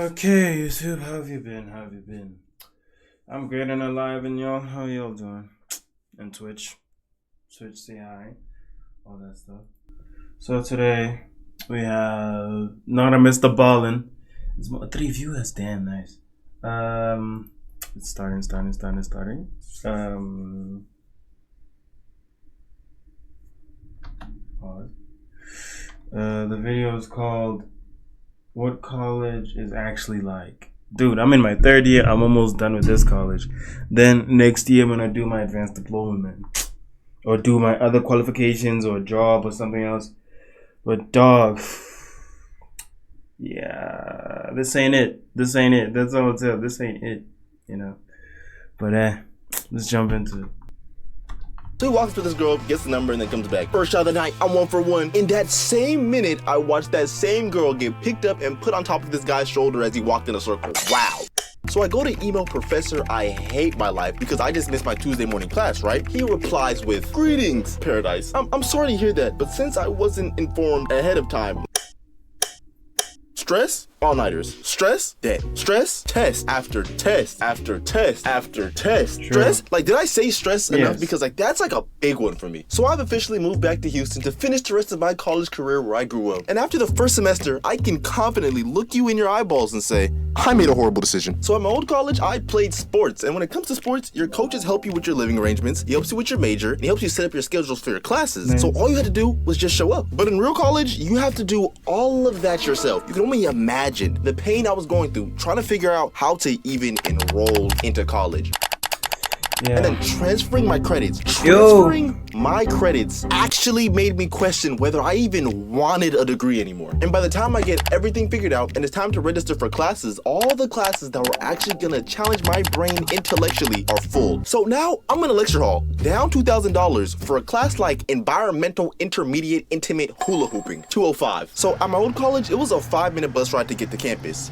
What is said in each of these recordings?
Okay, YouTube, how have you been? How have you been? I'm great and alive, and y'all, how y'all doing? And Twitch, say hi, all that stuff. So today we have not a Mr. Ballin. It's 3 viewers, damn nice. It's starting. Pause. The video is called "What College is Actually Like." Dude, I'm in my 3rd year. I'm almost done with this college. Then next year, I'm gonna do my advanced diploma, man, or do my other qualifications or job or something else. But dog, yeah, this ain't it. That's all I'll tell. This ain't it, you know. But let's jump into it. So he walks to this girl, gets the number, and then comes back. First shot of the night, I'm 1 for 1. In that same minute, I watched that same girl get picked up and put on top of this guy's shoulder as he walked in a circle. Wow. So I go to email Professor I hate my life because I just missed my Tuesday morning class, right? He replies with, "Greetings, Paradise. I'm sorry to hear that, but since I wasn't informed ahead of time." Stress? All-nighters. Stress? Dead. Stress? Test after test after test after test. Sure. Stress? Like, did I say stress enough? Yes. Because, like, that's like a big one for me. So I've officially moved back to Houston to finish the rest of my college career where I grew up. And after the first semester, I can confidently look you in your eyeballs and say, I made a horrible decision. So at my old college, I played sports. And when it comes to sports, your coaches help you with your living arrangements. He helps you with your major. And he helps you set up your schedules for your classes. Nice. So all you had to do was just show up. But in real college, you have to do all of that yourself. You can only imagine the pain I was going through trying to figure out how to even enroll into college. Yeah. And then transferring my credits actually made me question whether I even wanted a degree anymore. And by the time I get everything figured out and it's time to register for classes, all the classes that were actually gonna challenge my brain intellectually are full. So now I'm in a lecture hall, down $2,000 for a class like Environmental Intermediate Intimate Hula Hooping, 205. So at my old college, it was a 5-minute bus ride to get to campus.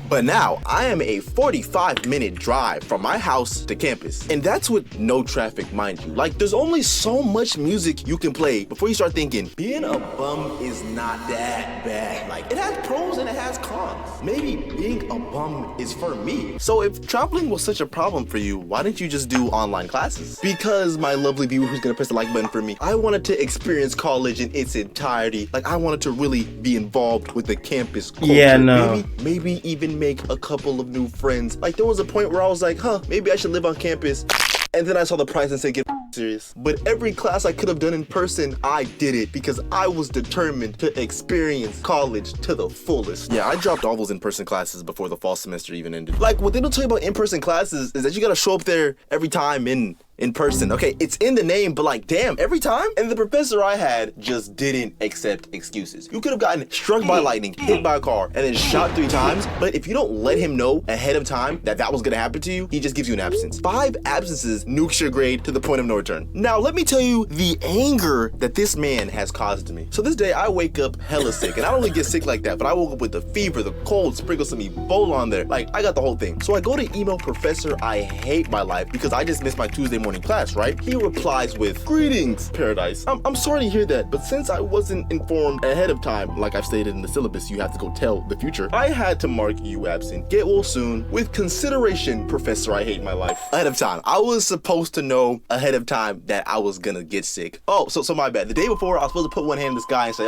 But now I am a 45-minute drive from my house to campus. And that's with no traffic, mind you. Like, there's only so much music you can play before you start thinking, being a bum is not that bad. Like, it has pros and it has cons. Maybe being a bum is for me. So if traveling was such a problem for you, why didn't you just do online classes? Because, my lovely viewer who's gonna press the like button for me, I wanted to experience college in its entirety. Like, I wanted to really be involved with the campus culture. Yeah, no. Maybe even make a couple of new friends. Like, there was a point where I was like, maybe I should live on campus. And then I saw the price and said, get serious. But every class I could have done in person, I did it because I was determined to experience college to the fullest. Yeah, I dropped all those in-person classes before the fall semester even ended. Like, what they don't tell you about in-person classes is that you gotta show up there every time in person. Okay, it's in the name, but like, damn, every time? And the professor I had just didn't accept excuses. You could have gotten struck by lightning, hit by a car, and then shot 3 times, but if you don't let him know ahead of time that was gonna happen to you, he just gives you an absence. 5 absences nukes your grade to the point of no return. Now, let me tell you the anger that this man has caused to me. So this day, I wake up hella sick, and I don't really get sick like that, but I woke up with the fever, the cold, sprinkle some Ebola on there. Like, I got the whole thing. So I go to email Professor I hate my life because I just missed my Tuesday morning class, right? He replies with, "Greetings, Paradise. I'm sorry to hear that, but since I wasn't informed ahead of time, like I've stated in the syllabus, you have to go tell the future, I had to mark you absent. Get well soon. With consideration, Professor I hate my life." Ahead of time. I was supposed to know ahead of time that I was gonna get sick. Oh, so my bad. The day before, I was supposed to put one hand in the sky and say,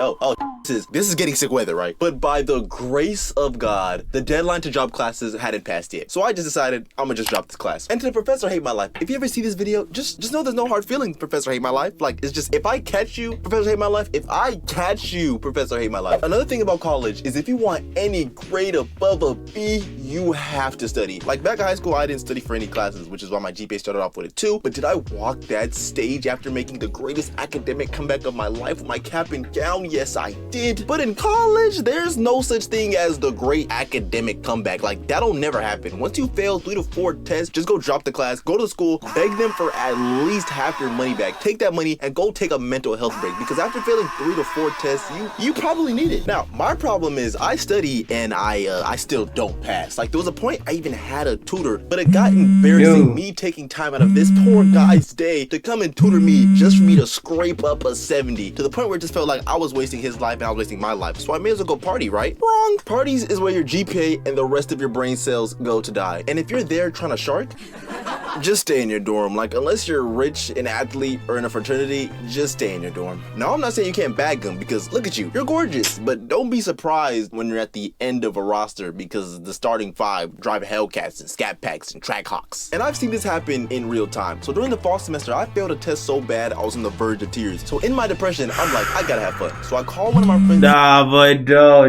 this is getting sick weather, right? But by the grace of God, the deadline to drop classes hadn't passed yet. So I just decided I'm gonna just drop this class. And to the Professor I hate my life, if you ever see this video, just know there's no hard feelings, Professor I hate my life. Like, it's just, if I catch you, Professor I hate my life, if I catch you, Professor I hate my life. Another thing about college is if you want any grade above a B, you have to study. Like, back in high school, I didn't study for any classes, which is why my GPA started off with a 2. But did I walk that stage after making the greatest academic comeback of my life with my cap and gown? Yes, I did. But in college, there's no such thing as the great academic comeback. Like, that'll never happen. Once you fail 3 to 4 tests, just go drop the class, go to the school, beg them for at least half your money back. Take that money and go take a mental health break, because after failing 3 to 4 tests, you probably need it. Now, my problem is I study and I still don't pass. Like, there was a point I even had a tutor, but it got embarrassing, me taking time out of this poor guy's day to come and tutor me just for me to scrape up a 70, to the point where it just felt like I was wasting his life and I was wasting my life, so I may as well go party, right? Wrong. Parties is where your GPA and the rest of your brain cells go to die. And if you're there trying to shark, just stay in your dorm. Like, unless you're rich, an athlete, or in a fraternity, just stay in your dorm. Now, I'm not saying you can't bag them, because look at you, you're gorgeous, but don't be surprised when you're at the end of a roster because the starting 5 drive Hellcats and Scat Packs and Trackhawks. And I've seen this happen in real time. So during the fall semester, I failed a test so bad I was on the verge of tears. So in my depression, I'm like, I gotta have fun. So I called one of my friends. Nah, but no,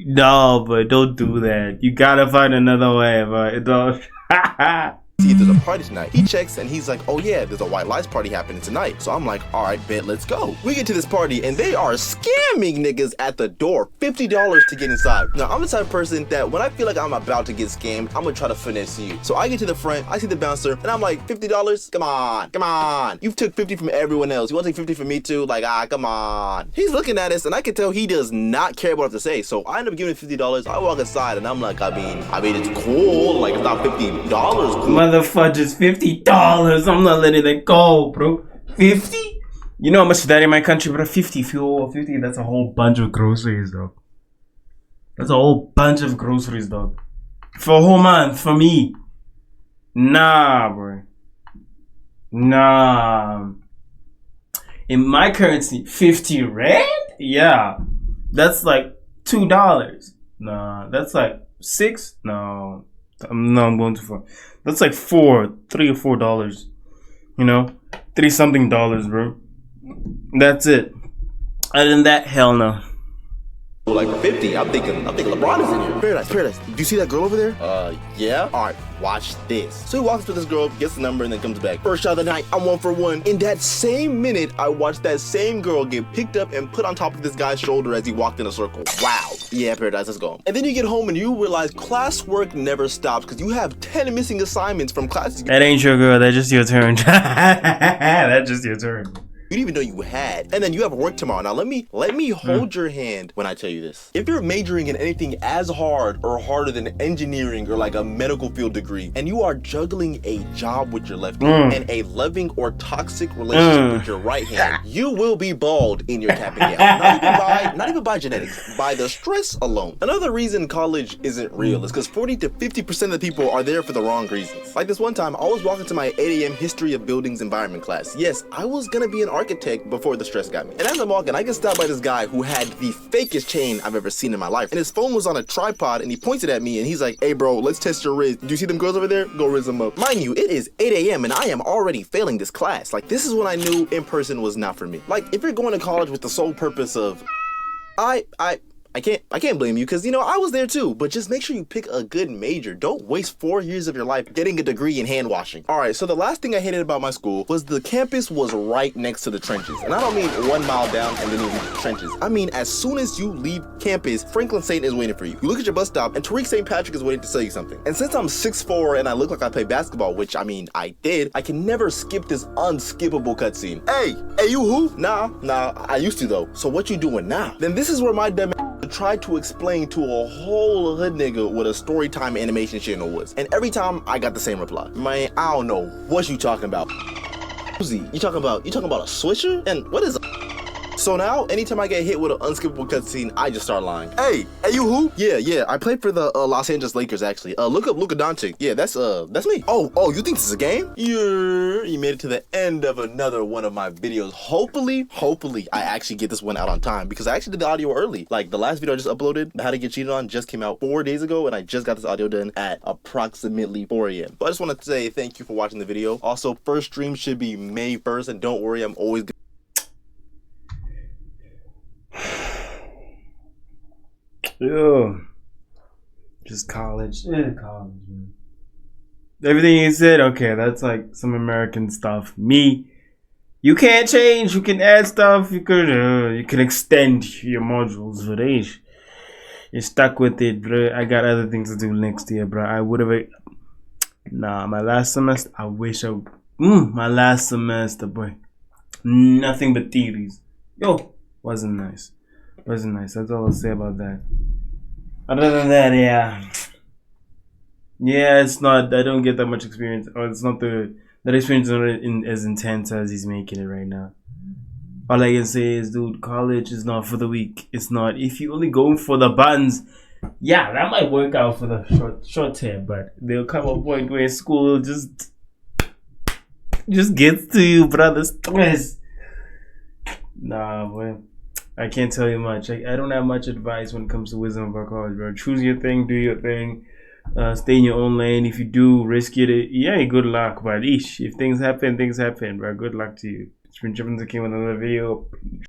no, but don't do that. You gotta find another way, but don't. See if there's a party tonight. He checks and he's like, oh yeah, there's a White Lies party happening tonight. So I'm like, all right, bet, let's go. We get to this party and they are scamming niggas at the door. $50 to get inside. Now, I'm the type of person that when I feel like I'm about to get scammed, I'm gonna try to finesse you. So I get to the front, I see the bouncer, and I'm like, $50? Come on, come on. You've took 50 from everyone else. You wanna take 50 from me too? Like, come on. He's looking at us and I can tell he does not care what I have to say. So I end up giving him $50. I walk inside and I'm like, I mean, it's cool. Like, it's not $50 cool. Motherfuckers, $50. I'm not letting that go, bro. 50? You know how much that in my country, bro? 50 fuel, 50. That's a whole bunch of groceries, dog. That's a whole bunch of groceries, dog. For a whole month, for me. Nah, bro. Nah. In my currency, 50 rand? Yeah. That's like $2. Nah, that's like 6? No. I'm going too far. That's like $3 or $4. You know? 3 something dollars, bro. That's it. Other than that, hell no. Like 50, I'm thinking LeBron is in here. Paradise. Do you see that girl over there? Yeah. All right, watch this. So he walks up to this girl, gets the number, and then comes back. First shot of the night, I'm 1 for 1. In that same minute, I watched that same girl get picked up and put on top of this guy's shoulder as he walked in a circle. Wow. Yeah, Paradise, let's go. And then you get home and you realize classwork never stops because you have 10 missing assignments from classes. That ain't your girl. That's just your turn. That's just your turn. You didn't even know you had. And then you have work tomorrow. Now let me hold your hand when I tell you this. If you're majoring in anything as hard or harder than engineering or like a medical field degree, and you are juggling a job with your left hand and a loving or toxic relationship with your right hand, you will be bald in your cap and gown. Not even by genetics, by the stress alone. Another reason college isn't real is because 40 to 50% of the people are there for the wrong reasons. Like this one time, I was walking to my 8 a.m. history of buildings environment class. Yes, I was gonna be an architect before the stress got me. And as I'm walking, I get stopped by this guy who had the fakest chain I've ever seen in my life. And his phone was on a tripod and he pointed at me and he's like, hey bro, let's test your riz. Do you see them girls over there? Go riz them up. Mind you, it is 8 a.m. and I am already failing this class. Like, this is when I knew in person was not for me. Like, if you're going to college with the sole purpose of, I can't blame you because, you know, I was there too, but just make sure you pick a good major. Don't waste 4 years of your life getting a degree in hand washing. All right, so the last thing I hated about my school was the campus was right next to the trenches. And I don't mean 1 mile down and then you leave the trenches. I mean, as soon as you leave campus, Franklin Saint is waiting for you. You look at your bus stop and Tariq St. Patrick is waiting to tell you something. And since I'm 6'4" and I look like I play basketball, which I mean, I did, I can never skip this unskippable cutscene. Hey, you who? Nah, I used to though. So what you doing now? Then this is where my dumb tried to explain to a whole hood nigga what a story time animation channel was. And every time I got the same reply. Man, I don't know what you talking about. You talking about a swisher? And what is a So now, anytime I get hit with an unskippable cutscene, I just start lying. Hey, you who? Yeah, I played for the Los Angeles Lakers actually. Look up Luka Doncic. Yeah, that's me. Oh, you think this is a game? You made it to the end of another one of my videos. Hopefully, I actually get this one out on time because I actually did the audio early. Like the last video I just uploaded, How to Get Cheated On, just came out 4 days ago, and I just got this audio done at approximately 4 a.m. So I just want to say thank you for watching the video. Also, first stream should be May 1st, and don't worry, I'm always Yo, just college. College, man. Everything you said, okay, that's like some American stuff. Me, you can't change. You can add stuff. You can extend your modules for this. You're stuck with it, bro. I got other things to do next year, bro. I would have. Nah, my last semester. I wish I. My last semester, boy. Nothing but theories. Yo, wasn't nice. Wasn't nice. That's all I'll say about that. Other than that, yeah, it's not. I don't get that much experience, or it's not that experience is not as intense as he's making it right now. All I can say is, dude, college is not for the weak. It's not. If you only going for the buns, yeah, that might work out for the short term, but there'll come a point where school just gets to you, brother. Stress. Nah, boy. I can't tell you much. I don't have much advice when it comes to wisdom about college, bro. Choose your thing, do your thing, stay in your own lane. If you do risk it, yeah, good luck. But if things happen, bro. Good luck to you. It's been Trippin' the King with another video.